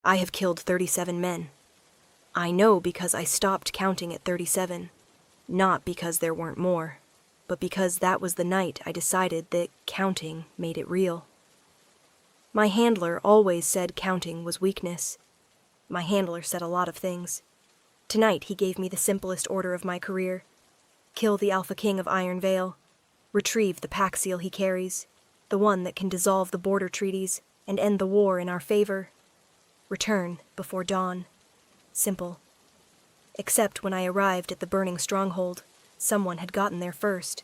I have killed 37 men. I know because I stopped counting at 37, not because there weren't more, but because that was the night I decided that counting made it real. My handler always said counting was weakness. My handler said a lot of things. Tonight he gave me the simplest order of my career. Kill the Alpha King of Iron Vale. Retrieve the pack seal he carries, the one that can dissolve the border treaties and end the war in our favor. Return before dawn. Simple. Except when I arrived at the burning stronghold, someone had gotten there first.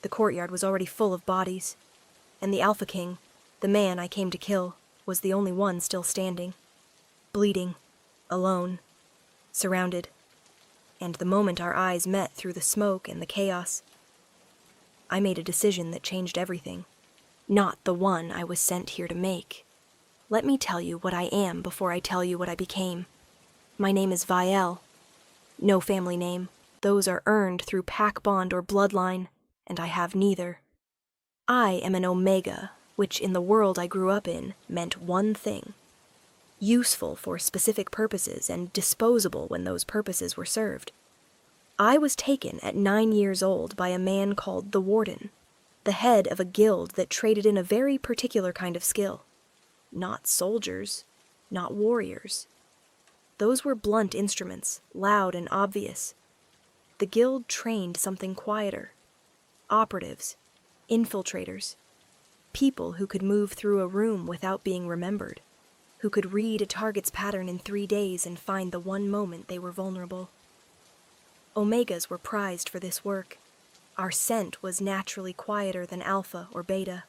The courtyard was already full of bodies, and the Alpha King, the man I came to kill, was the only one still standing. Bleeding, alone, surrounded. And the moment our eyes met through the smoke and the chaos, I made a decision that changed everything. Not the one I was sent here to make. Let me tell you what I am before I tell you what I became. My name is Vielle. No family name. Those are earned through pack bond or bloodline, and I have neither. I am an Omega, which in the world I grew up in meant one thing. Useful for specific purposes and disposable when those purposes were served. I was taken at 9 years old by a man called the Warden, the head of a guild that traded in a very particular kind of skill. Not soldiers, not warriors. Those were blunt instruments, loud and obvious. The guild trained something quieter. Operatives, infiltrators, people who could move through a room without being remembered, who could read a target's pattern in 3 days and find the one moment they were vulnerable. Omegas were prized for this work. Our scent was naturally quieter than Alpha or Beta.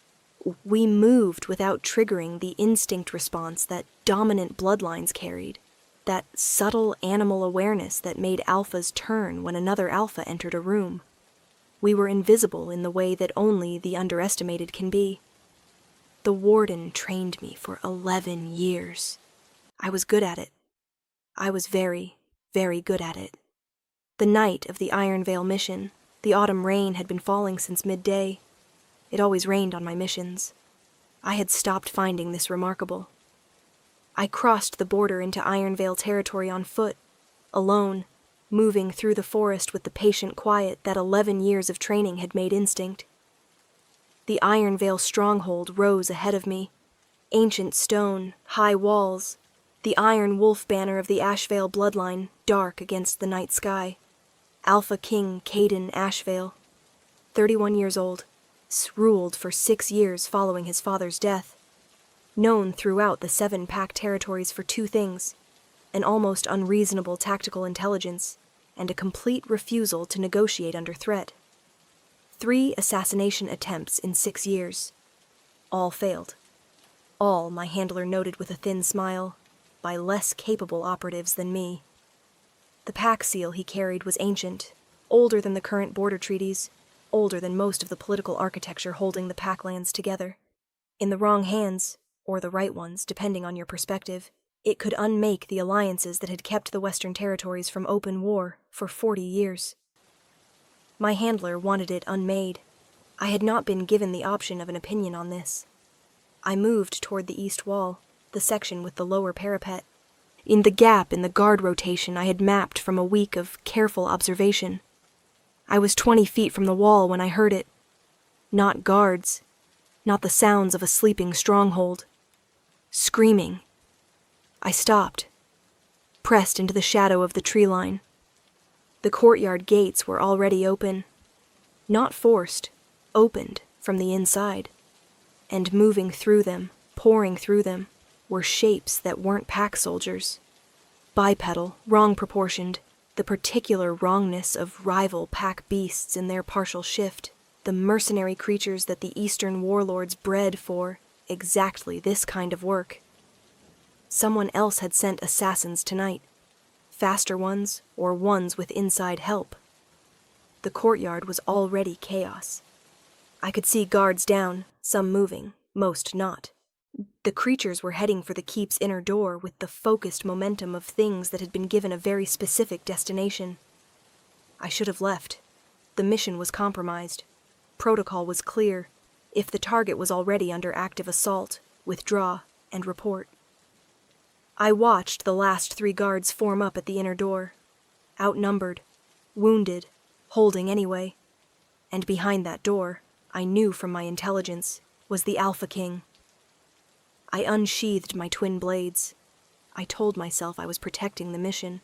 We moved without triggering the instinct response that dominant bloodlines carried, that subtle animal awareness that made Alphas turn when another Alpha entered a room. We were invisible in the way that only the underestimated can be. The Warden trained me for 11 years. I was good at it. I was very, very good at it. The night of the Iron Vale mission, the autumn rain had been falling since midday. It always rained on my missions. I had stopped finding this remarkable. I crossed the border into Iron Vale territory on foot, alone, moving through the forest with the patient quiet that 11 years of training had made instinct. The Iron Vale stronghold rose ahead of me. Ancient stone, high walls, the iron wolf banner of the Ashvale bloodline dark against the night sky. Alpha King Caden Ashvale, 31 years old, ruled for 6 years following his father's death. Known throughout the 7 pack territories for 2 things, an almost unreasonable tactical intelligence and a complete refusal to negotiate under threat. 3 assassination attempts in 6 years. All failed. All, my handler noted with a thin smile, by less capable operatives than me. The pack seal he carried was ancient, older than the current border treaties, older than most of the political architecture holding the packlands together. In the wrong hands, or the right ones, depending on your perspective, it could unmake the alliances that had kept the Western territories from open war for 40 years. My handler wanted it unmade. I had not been given the option of an opinion on this. I moved toward the east wall, the section with the lower parapet. In the gap in the guard rotation I had mapped from a week of careful observation. I was 20 feet from the wall when I heard it. Not guards, not the sounds of a sleeping stronghold. Screaming. I stopped, pressed into the shadow of the tree line. The courtyard gates were already open. Not forced, opened from the inside. And moving through them, pouring through them, were shapes that weren't pack soldiers. Bipedal, wrong-proportioned, the particular wrongness of rival pack beasts in their partial shift, the mercenary creatures that the Eastern warlords bred for exactly this kind of work. Someone else had sent assassins tonight, faster ones or ones with inside help. The courtyard was already chaos. I could see guards down, some moving, most not. The creatures were heading for the keep's inner door with the focused momentum of things that had been given a very specific destination. I should have left. The mission was compromised. Protocol was clear. If the target was already under active assault, withdraw and report. I watched the last 3 guards form up at the inner door, outnumbered, wounded, holding anyway. And behind that door, I knew from my intelligence, was the Alpha King. I unsheathed my twin blades. I told myself I was protecting the mission.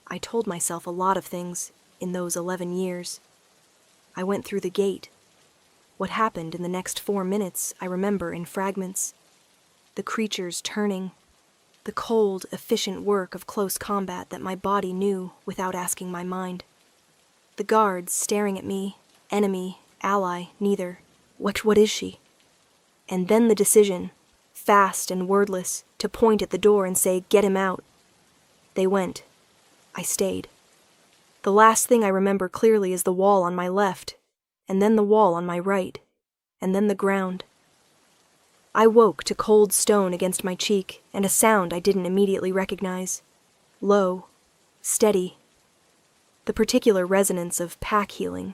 I told myself a lot of things in those 11 years. I went through the gate. What happened in the next 4 minutes, I remember in fragments. The creatures turning, the cold, efficient work of close combat that my body knew without asking my mind. The guards staring at me, enemy, ally, neither. What is she? And then the decision, fast and wordless, to point at the door and say, "Get him out." They went. I stayed. The last thing I remember clearly is the wall on my left, and then the wall on my right, and then the ground. I woke to cold stone against my cheek and a sound I didn't immediately recognize. Low, steady. The particular resonance of pack healing,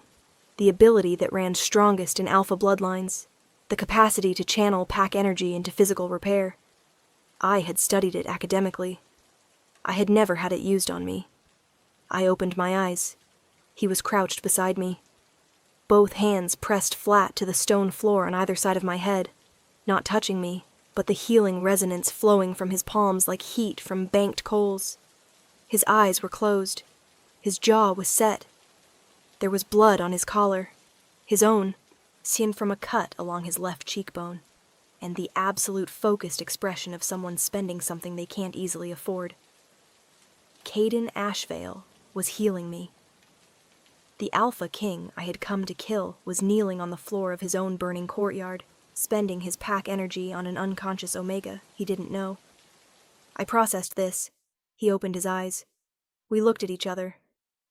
the ability that ran strongest in alpha bloodlines, the capacity to channel pack energy into physical repair. I had studied it academically. I had never had it used on me. I opened my eyes. He was crouched beside me. Both hands pressed flat to the stone floor on either side of my head, not touching me, but the healing resonance flowing from his palms like heat from banked coals. His eyes were closed. His jaw was set. There was blood on his collar, his own, seen from a cut along his left cheekbone, and the absolute focused expression of someone spending something they can't easily afford. Caden Ashvale was healing me. The Alpha King I had come to kill was kneeling on the floor of his own burning courtyard, spending his pack energy on an unconscious Omega he didn't know. I processed this. He opened his eyes. We looked at each other.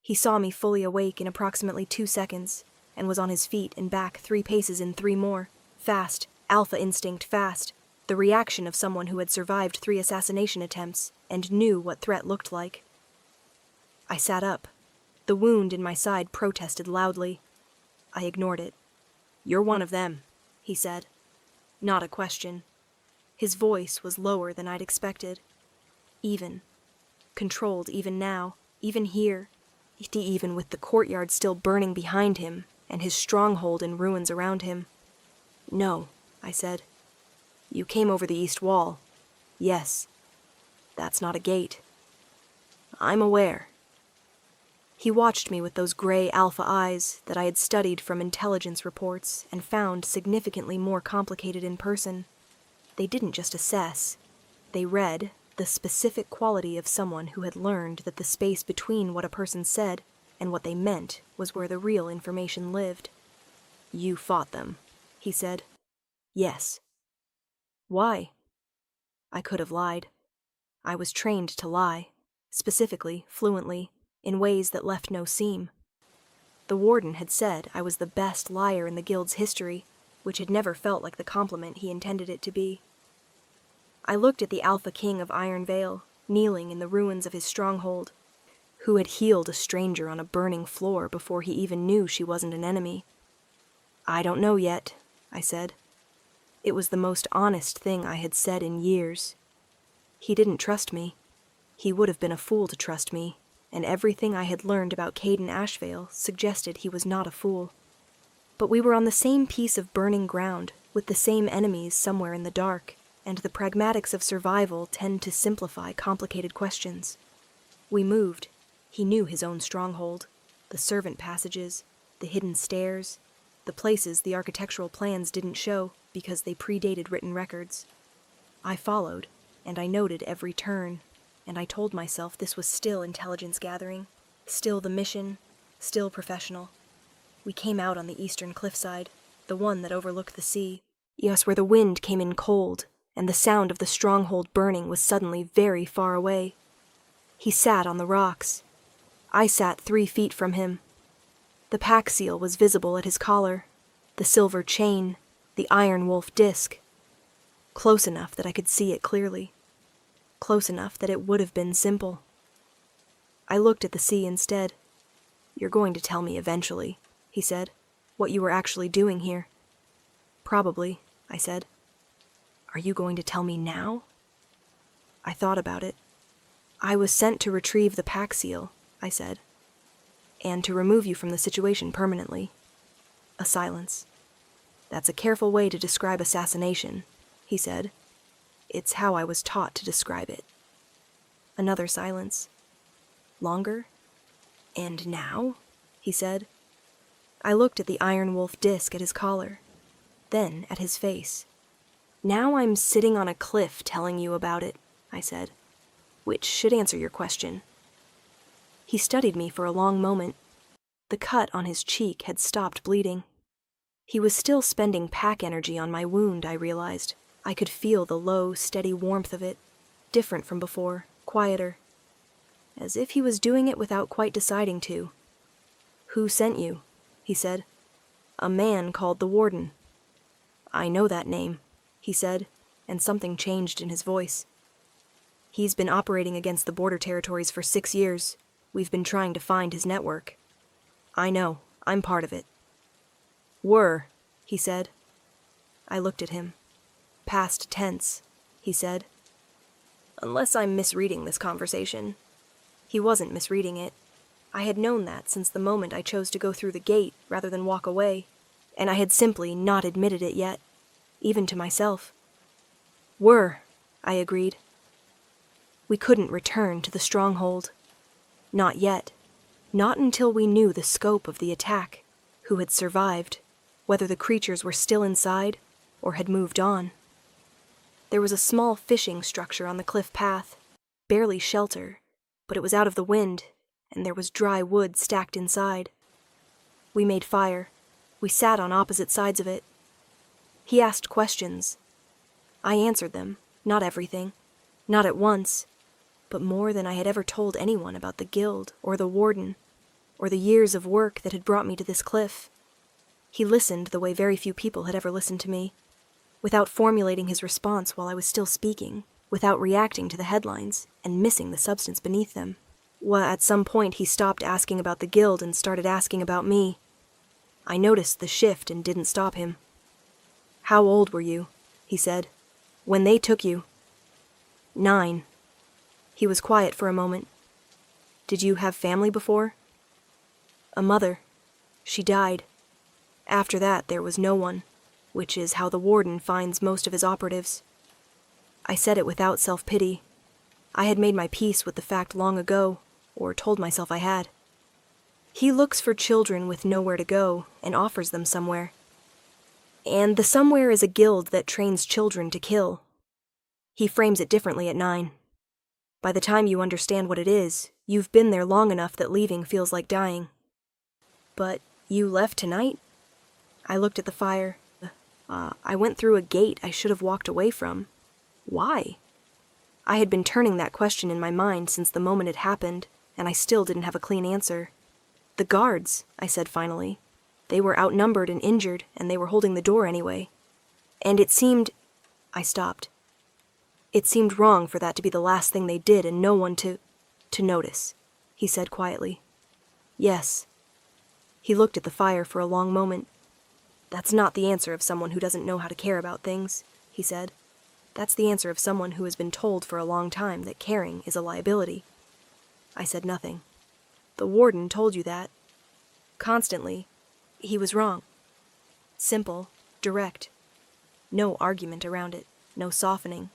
He saw me fully awake in approximately 2 seconds, and was on his feet and back 3 paces in 3 more. Fast, alpha instinct fast, the reaction of someone who had survived 3 assassination attempts and knew what threat looked like. I sat up. The wound in my side protested loudly. I ignored it. "You're one of them," he said. Not a question. His voice was lower than I'd expected. Even. Controlled even now, even here, even with the courtyard still burning behind him and his stronghold in ruins around him. "No," I said. "You came over the east wall." "Yes." "That's not a gate." "I'm aware." He watched me with those gray alpha eyes that I had studied from intelligence reports and found significantly more complicated in person. They didn't just assess. They read the specific quality of someone who had learned that the space between what a person said and what they meant was where the real information lived. "You fought them," he said. "Yes." "Why?" I could have lied. I was trained to lie, specifically, fluently, in ways that left no seam. The Warden had said I was the best liar in the Guild's history, which had never felt like the compliment he intended it to be. I looked at the Alpha King of Iron Vale, kneeling in the ruins of his stronghold, who had healed a stranger on a burning floor before he even knew she wasn't an enemy. "I don't know yet," I said. It was the most honest thing I had said in years. He didn't trust me. He would have been a fool to trust me, and everything I had learned about Caden Ashvale suggested he was not a fool. But we were on the same piece of burning ground, with the same enemies somewhere in the dark, and the pragmatics of survival tend to simplify complicated questions. We moved. He knew his own stronghold, the servant passages, the hidden stairs, the places the architectural plans didn't show because they predated written records. I followed, and I noted every turn, and I told myself this was still intelligence gathering, still the mission, still professional. We came out on the eastern cliffside, the one that overlooked the sea. Yes, where the wind came in cold, and the sound of the stronghold burning was suddenly very far away. He sat on the rocks. I sat 3 feet from him. The pack seal was visible at his collar, the silver chain, the iron wolf disc. Close enough that I could see it clearly. Close enough that it would have been simple. I looked at the sea instead. "You're going to tell me eventually," he said, "what you were actually doing here." "Probably," I said. "Are you going to tell me now?" I thought about it. I was sent to retrieve the pack seal, I said, and to remove you from the situation permanently. A silence. That's a careful way to describe assassination, he said. It's how I was taught to describe it. Another silence. Longer? And now? He said. I looked at the Iron Wolf disc at his collar, then at his face. Now I'm sitting on a cliff telling you about it, I said, which should answer your question. He studied me for a long moment. The cut on his cheek had stopped bleeding. He was still spending pack energy on my wound, I realized. I could feel the low, steady warmth of it, different from before, quieter. As if he was doing it without quite deciding to. Who sent you? He said. A man called the Warden. I know that name, he said, and something changed in his voice. He's been operating against the border territories for 6 years. We've been trying to find his network. I know, I'm part of it. Were, he said. I looked at him. Past tense, he said. Unless I'm misreading this conversation. He wasn't misreading it. I had known that since the moment I chose to go through the gate rather than walk away, and I had simply not admitted it yet, even to myself. Were, I agreed. We couldn't return to the stronghold. Not yet. Not until we knew the scope of the attack, who had survived, whether the creatures were still inside or had moved on. There was a small fishing structure on the cliff path, barely shelter, but it was out of the wind, and there was dry wood stacked inside. We made fire. We sat on opposite sides of it. He asked questions. I answered them, not everything, not at once, but more than I had ever told anyone about the guild or the warden, or the years of work that had brought me to this cliff. He listened the way very few people had ever listened to me, without formulating his response while I was still speaking, without reacting to the headlines and missing the substance beneath them. Well, at some point he stopped asking about the guild and started asking about me. I noticed the shift and didn't stop him. How old were you? He said. When they took you? 9. He was quiet for a moment. Did you have family before? A mother. She died. After that, there was no one, which is how the warden finds most of his operatives. I said it without self-pity. I had made my peace with the fact long ago, or told myself I had. He looks for children with nowhere to go and offers them somewhere. And the somewhere is a guild that trains children to kill. He frames it differently at 9. By the time you understand what it is, you've been there long enough that leaving feels like dying. But you left tonight? I looked at the fire. I went through a gate I should have walked away from. Why? I had been turning that question in my mind since the moment it happened, and I still didn't have a clean answer. The guards, I said finally. They were outnumbered and injured, and they were holding the door anyway. And it seemed... I stopped. It seemed wrong for that to be the last thing they did and no one to notice, he said quietly. Yes. He looked at the fire for a long moment. That's not the answer of someone who doesn't know how to care about things, he said. That's the answer of someone who has been told for a long time that caring is a liability. I said nothing. The warden told you that. Constantly. He was wrong. Simple, direct. No argument around it, no softening.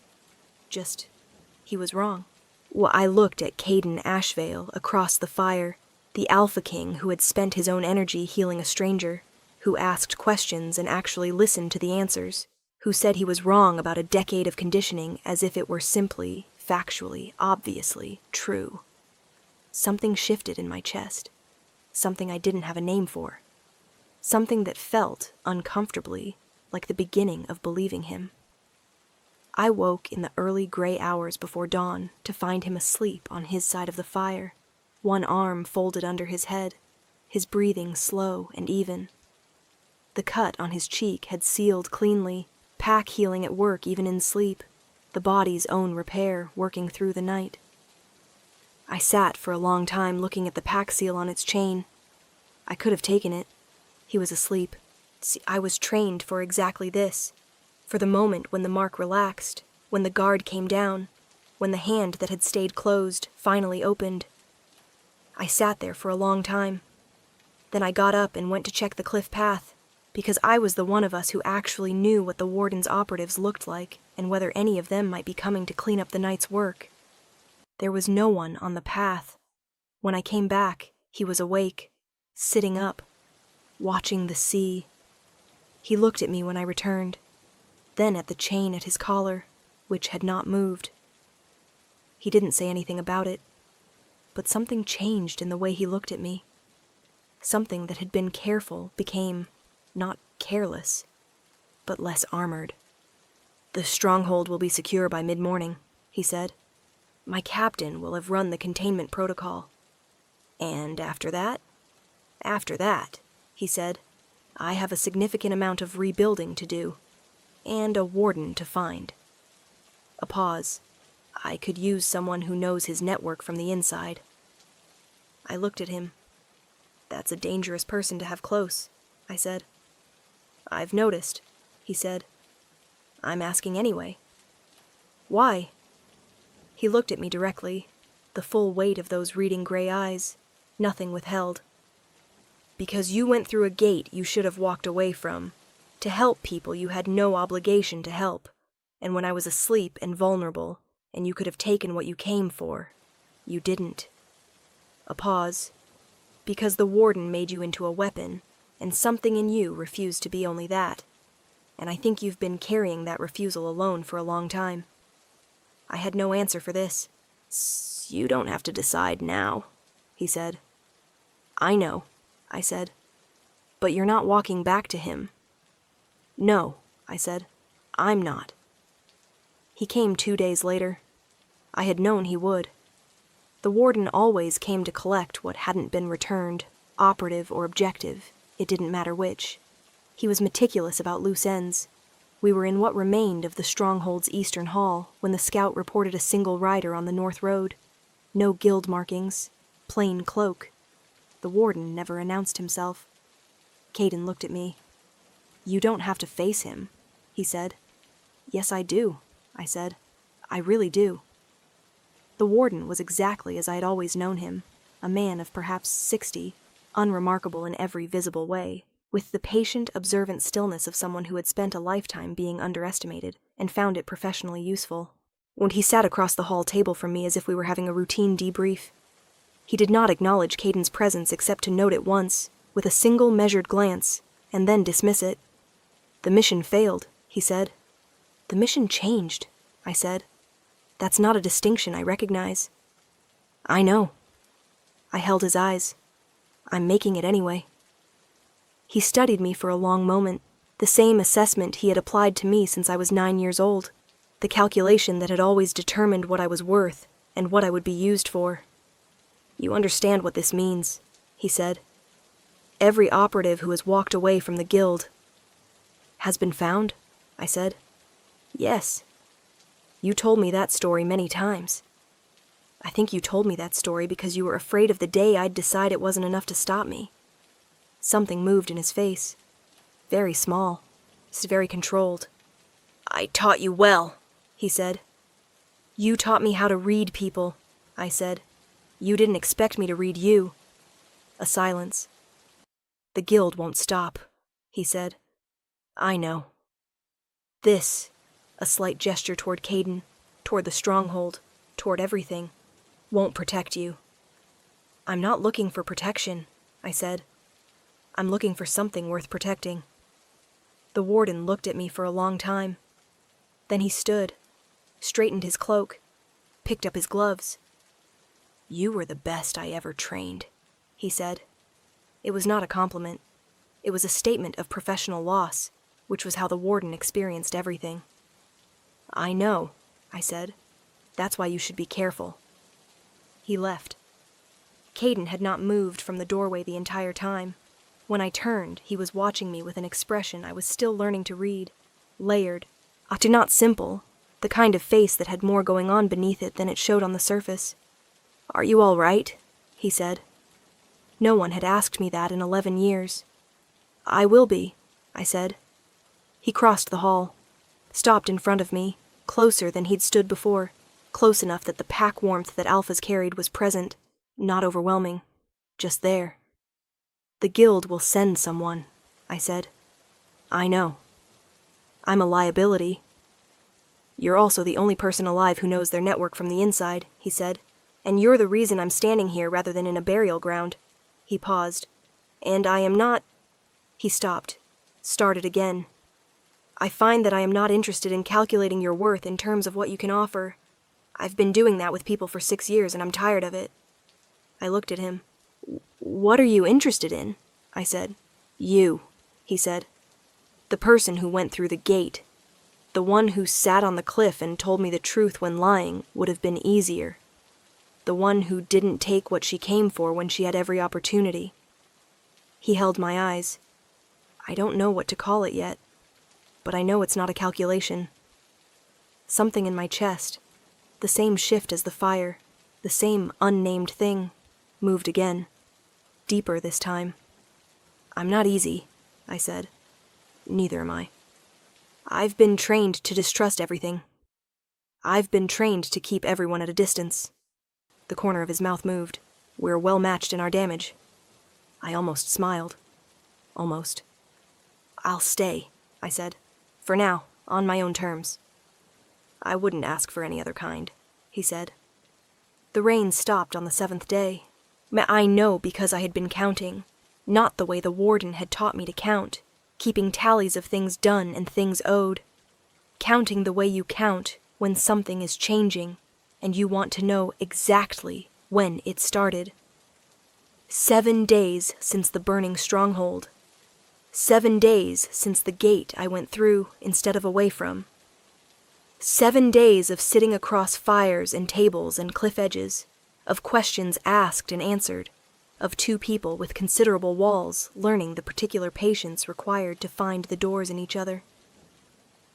Just, he was wrong. Well, I looked at Caden Ashvale across the fire, the Alpha King who had spent his own energy healing a stranger, who asked questions and actually listened to the answers, who said he was wrong about a decade of conditioning as if it were simply, factually, obviously true. Something shifted in my chest, something I didn't have a name for, something that felt, uncomfortably, like the beginning of believing him. I woke in the early gray hours before dawn to find him asleep on his side of the fire, one arm folded under his head, his breathing slow and even. The cut on his cheek had sealed cleanly, pack healing at work even in sleep, the body's own repair working through the night. I sat for a long time looking at the pack seal on its chain. I could have taken it. He was asleep. See, I was trained for exactly this. For the moment when the mark relaxed, when the guard came down, when the hand that had stayed closed finally opened. I sat there for a long time. Then I got up and went to check the cliff path, because I was the one of us who actually knew what the Warden's operatives looked like and whether any of them might be coming to clean up the night's work. There was no one on the path. When I came back, he was awake, sitting up, watching the sea. He looked at me when I returned, then at the chain at his collar, which had not moved. He didn't say anything about it, but something changed in the way he looked at me. Something that had been careful became not careless, but less armored. "The stronghold will be secure by mid-morning," he said. "My captain will have run the containment protocol. And after that? After that," he said, "I have a significant amount of rebuilding to do, and a warden to find." A pause. "I could use someone who knows his network from the inside." I looked at him. "That's a dangerous person to have close," I said. "I've noticed," he said. "I'm asking anyway." "Why?" He looked at me directly, the full weight of those reading gray eyes, nothing withheld. "Because you went through a gate you should have walked away from, to help people you had no obligation to help, and when I was asleep and vulnerable, and you could have taken what you came for, you didn't." A pause. "Because the Warden made you into a weapon, and something in you refused to be only that, and I think you've been carrying that refusal alone for a long time." I had no answer for this. "You don't have to decide now," he said. "I know," I said. "But you're not walking back to him." "No," I said. "I'm not." He came 2 days later. I had known he would. The Warden always came to collect what hadn't been returned, operative or objective. It didn't matter which. He was meticulous about loose ends. We were in what remained of the stronghold's eastern hall when the scout reported a single rider on the north road. No guild markings. Plain cloak. The Warden never announced himself. Caden looked at me. "You don't have to face him," he said. "Yes, I do," I said. "I really do." The Warden was exactly as I had always known him, a man of perhaps 60, unremarkable in every visible way, with the patient, observant stillness of someone who had spent a lifetime being underestimated and found it professionally useful. When he sat across the hall table from me as if we were having a routine debrief. He did not acknowledge Caden's presence except to note it once, with a single measured glance, and then dismiss it. "The mission failed," he said. "The mission changed," I said. "That's not a distinction I recognize." "I know." I held his eyes. "I'm making it anyway." He studied me for a long moment, the same assessment he had applied to me since I was 9 years old, the calculation that had always determined what I was worth and what I would be used for. "You understand what this means," he said. "Every operative who has walked away from the guild." "Has been found?" I said. "Yes." "You told me that story many times." "I think you told me that story because you were afraid of the day I'd decide it wasn't enough to stop me." Something moved in his face. Very small. Just very controlled. "I taught you well," he said. "You taught me how to read people," I said. "You didn't expect me to read you." A silence. "The guild won't stop," he said. "I know. This," a slight gesture toward Caden, toward the stronghold, toward everything, "won't protect you." "I'm not looking for protection," I said. "I'm looking for something worth protecting." The Warden looked at me for a long time. Then he stood, straightened his cloak, picked up his gloves. "You were the best I ever trained," he said. It was not a compliment. It was a statement of professional loss, which was how the Warden experienced everything. "I know," I said. "That's why you should be careful." He left. Caden had not moved from the doorway the entire time. When I turned, he was watching me with an expression I was still learning to read, layered, not simple, the kind of face that had more going on beneath it than it showed on the surface. "Are you all right?" he said. No one had asked me that in 11 years. "I will be," I said. He crossed the hall, stopped in front of me, closer than he'd stood before, close enough that the pack warmth that alphas carried was present, not overwhelming, just there. "The guild will send someone," I said. "I know. I'm a liability." "You're also the only person alive who knows their network from the inside," he said, "and you're the reason I'm standing here rather than in a burial ground." He paused. "And I am not—" He stopped, started again. "I find that I am not interested in calculating your worth in terms of what you can offer. I've been doing that with people for 6 years, and I'm tired of it." I looked at him. "What are you interested in?" I said. "You," he said. "The person who went through the gate. The one who sat on the cliff and told me the truth when lying would have been easier. The one who didn't take what she came for when she had every opportunity." He held my eyes. "I don't know what to call it yet, but I know it's not a calculation." Something in my chest, the same shift as the fire, the same unnamed thing, moved again, deeper this time. "I'm not easy," I said. "Neither am I. I've been trained to distrust everything. I've been trained to keep everyone at a distance." The corner of his mouth moved. "We're well matched in our damage." I almost smiled. Almost. "I'll stay," I said. "For now, on my own terms." "I wouldn't ask for any other kind," he said. The rain stopped on the 7th day. I know because I had been counting, not the way the Warden had taught me to count, keeping tallies of things done and things owed. Counting the way you count when something is changing, and you want to know exactly when it started. 7 days since the burning stronghold. 7 days since the gate I went through instead of away from. 7 days of sitting across fires and tables and cliff edges, of questions asked and answered, of 2 people with considerable walls learning the particular patience required to find the doors in each other.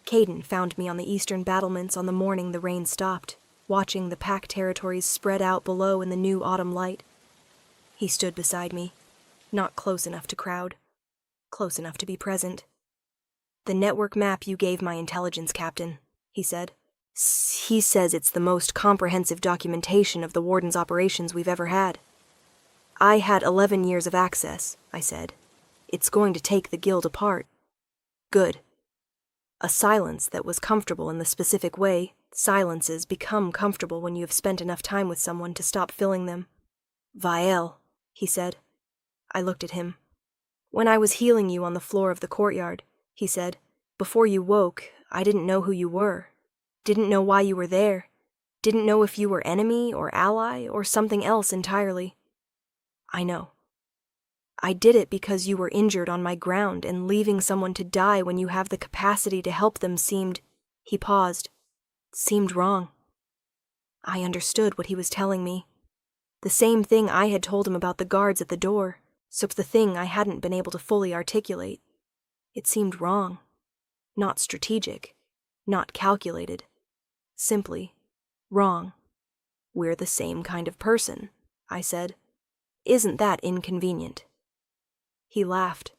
Caden found me on the eastern battlements on the morning the rain stopped, watching the pack territories spread out below in the new autumn light. He stood beside me, not close enough to crowd, close enough to be present. "The network map you gave my intelligence captain," he said. "He says it's the most comprehensive documentation of the Warden's operations we've ever had." "I had 11 years of access," I said. "It's going to take the guild apart." "Good." A silence that was comfortable in the specific way silences become comfortable when you have spent enough time with someone to stop filling them. "Vael," he said. I looked at him. "When I was healing you on the floor of the courtyard," he said, "before you woke, I didn't know who you were. Didn't know why you were there. Didn't know if you were enemy or ally or something else entirely. I know. I did it because you were injured on my ground, and leaving someone to die when you have the capacity to help them seemed—" He paused. "Seemed wrong." I understood what he was telling me. The same thing I had told him about the guards at the door, so the thing I hadn't been able to fully articulate. It seemed wrong. Not strategic. Not calculated. Simply wrong. "We're the same kind of person," I said. "Isn't that inconvenient?" He laughed.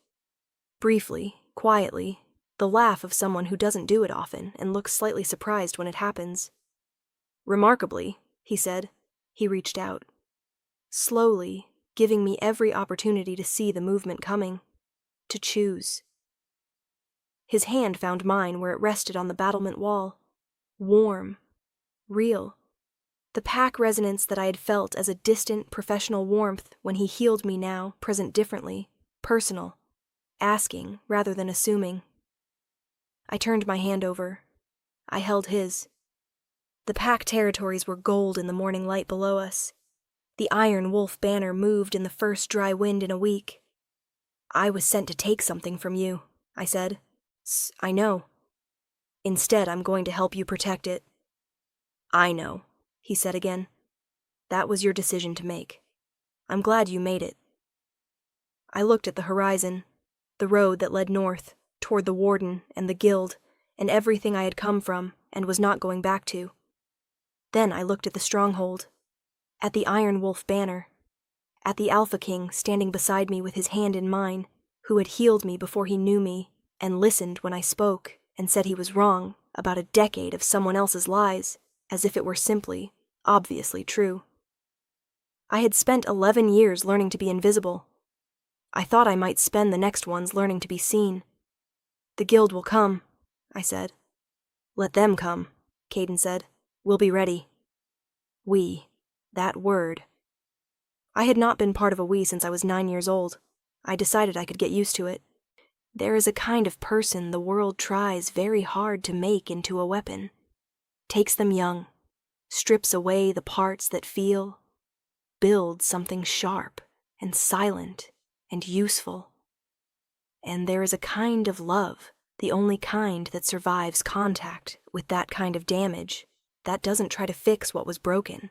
Briefly, quietly, the laugh of someone who doesn't do it often and looks slightly surprised when it happens. "Remarkably," he said. He reached out. Slowly, giving me every opportunity to see the movement coming. To choose. His hand found mine where it rested on the battlement wall. Warm. Real. The pack resonance that I had felt as a distant, professional warmth when he healed me now, present differently, personal, asking rather than assuming. I turned my hand over. I held his. The pack territories were gold in the morning light below us. The Iron Wolf banner moved in the first dry wind in a week. "I was sent to take something from you," I said. "I know. Instead, I'm going to help you protect it." "I know," he said again. "That was your decision to make. I'm glad you made it." I looked at the horizon, the road that led north, toward the Warden and the guild, and everything I had come from and was not going back to. Then I looked at the stronghold, at the Iron Wolf banner, at the Alpha King standing beside me with his hand in mine, who had healed me before he knew me, and listened when I spoke, and said he was wrong about a decade of someone else's lies, as if it were simply, obviously true. I had spent 11 years learning to be invisible. I thought I might spend the next ones learning to be seen. The guild will come, I said. Let them come, Caden said. We'll be ready. We. That word. I had not been part of a we since I was 9 years old. I decided I could get used to it. There is a kind of person the world tries very hard to make into a weapon. Takes them young, strips away the parts that feel, builds something sharp and silent and useful. And there is a kind of love, the only kind that survives contact with that kind of damage, that doesn't try to fix what was broken.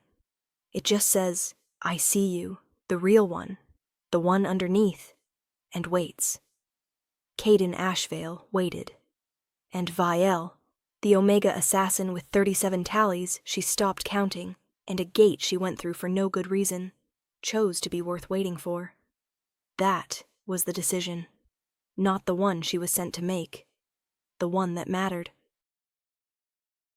It just says, I see you, the real one, the one underneath, and waits. Caden Ashvale waited. And Vielle, the Omega assassin with 37 tallies, she stopped counting, and a gate she went through for no good reason, chose to be worth waiting for. That was the decision, not the one she was sent to make, the one that mattered.